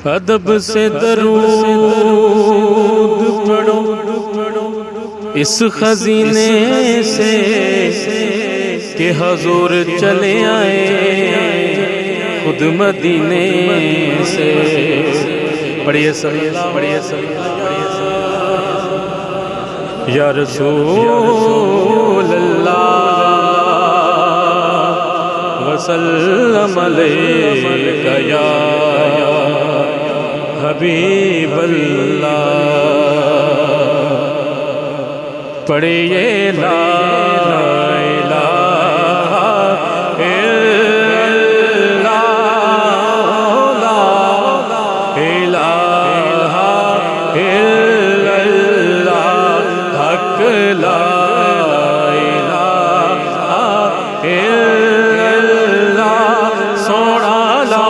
ادب سے درود پڑھو اس خزینے سے کہ حضور چلے آئے خود مدینے سے۔ پڑھیے صلی اللہ پڑھیے صلی اللہ یا رسول اللہ وسلم علیک یا حبیب اللہ۔ پڑھیے لا الہ الا اللہ لا الہ الا اللہ حق لا الہ الا اللہ سونا لا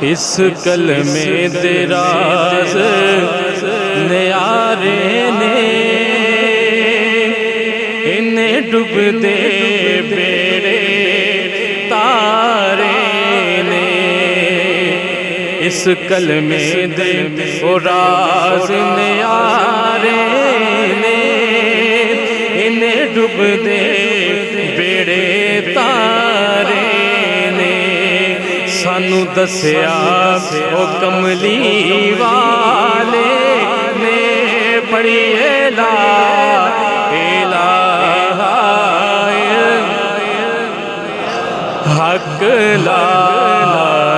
اس کلمے دے راز نیارے نے انہیں ڈوب دے بیڑے تارے نے۔ اس کلمے دے راز نیارے نے انہیں ڈوب دے بیڑے تارے سانو دسیا او کملی والے نے۔ پڑھیے لا الہ حق لا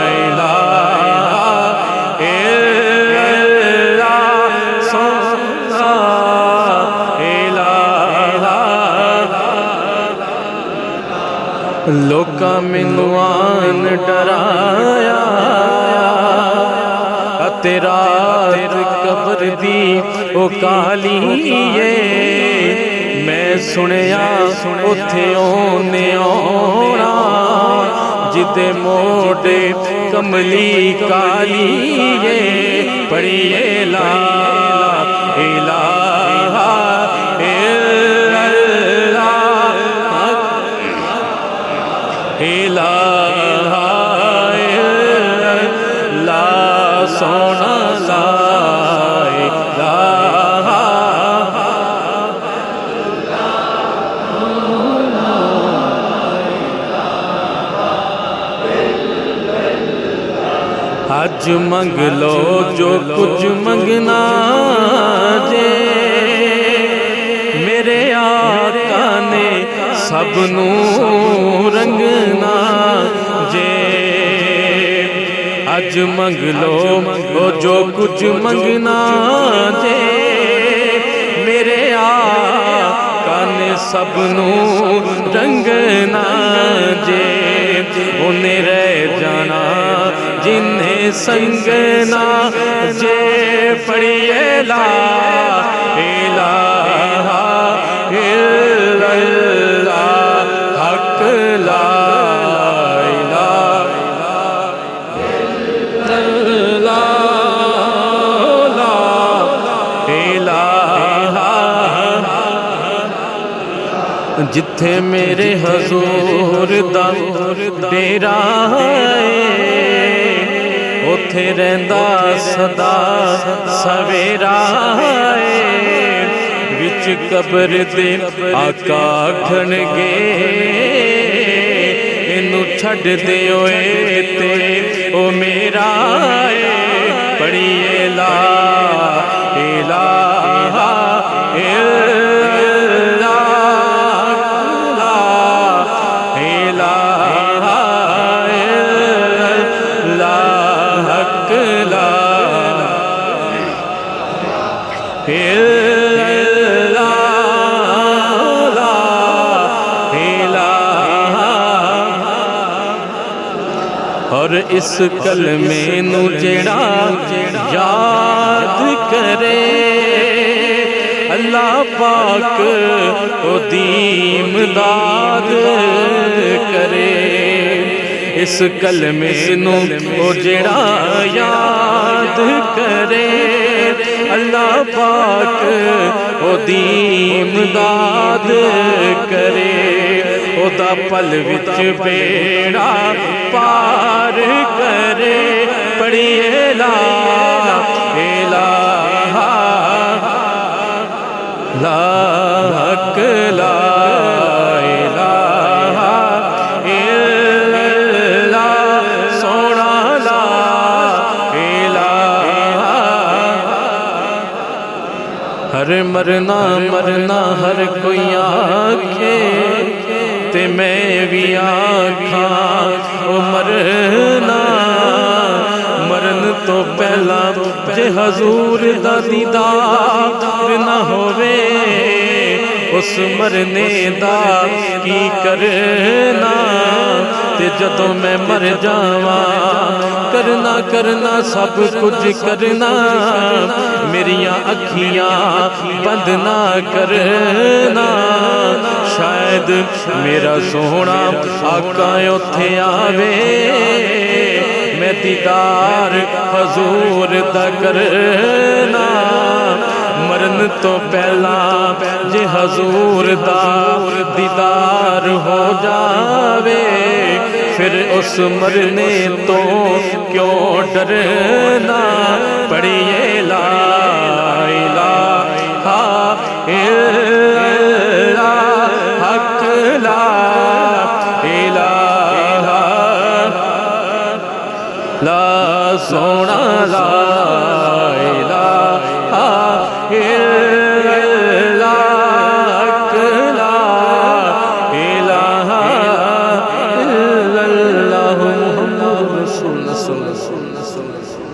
الہ الا اللہ سونا الہ۔ لوکاں مینوں آن ڈرایا تیرا قبر دی او کالی ہے، میں سنیا اتھے اونے آنا جدے موڑے کملی کالی ہے۔ پڑھیے لا الہ الا اللہ الہ لا سونا لا الہ اج منگ لو جو کچھ منگنا جے میرے آقا نے سب نو رنگنا جے۔ اج منگ لو جو کچھ منگنا جے میرے آقا نے سب نو رنگنا جے۔ انہیں رہ جانا جنہیں سنگنا جے۔ پڑھیے لا الہ الا اللہ حق لا الہ الا اللہ لا الہ۔ جتھے میرے حضور دا ڈیرا ہے اوتھے رہندا صدا سویرا ہے۔ وچ قبر دے آقا آکھن گے اینو چھڈ دے اوئے تے او میرا ہے۔ پڑھیے لا الہ الا اللہ الہ الا حق لا اور اس کلمے نو جڑا یاد کرے اللہ پاک او دی امداد کرے۔ اس کلمے نو او جڑا یاد کرے اللہ پاک او دی امداد کرے او دا پل وچ بیڑا پار کرے پڑھیے لا الہ لا حق لا الہ الا اللہ سونا لا الہ ہر مرنا مرنا ہر کوئی آکھے تے میں بھی آکھاں او مرنا مرن تو پہلا جے حضور دا دیدار نہ ہووے اس مرنے دا کی کرنا تے جدوں میں مر جاواں کرنا کرنا سب کچھ کرنا میریاں اکھیاں بند نہ کرنا شاید میرا سونا آقا اوتھے آوے میں دیدار حضور دا کرنا مرن تو پہلا جے حضور دا دیدار ہو جاوے پھر اس مرنے تو کیوں ڈرنا پڑھیے لا الہ الا اللہ حق لا الہ لا سونا لا الہ الا اللہ حق لا الہ الا اللہ محمد رسول اللہ صلی اللہ علیہ وسلم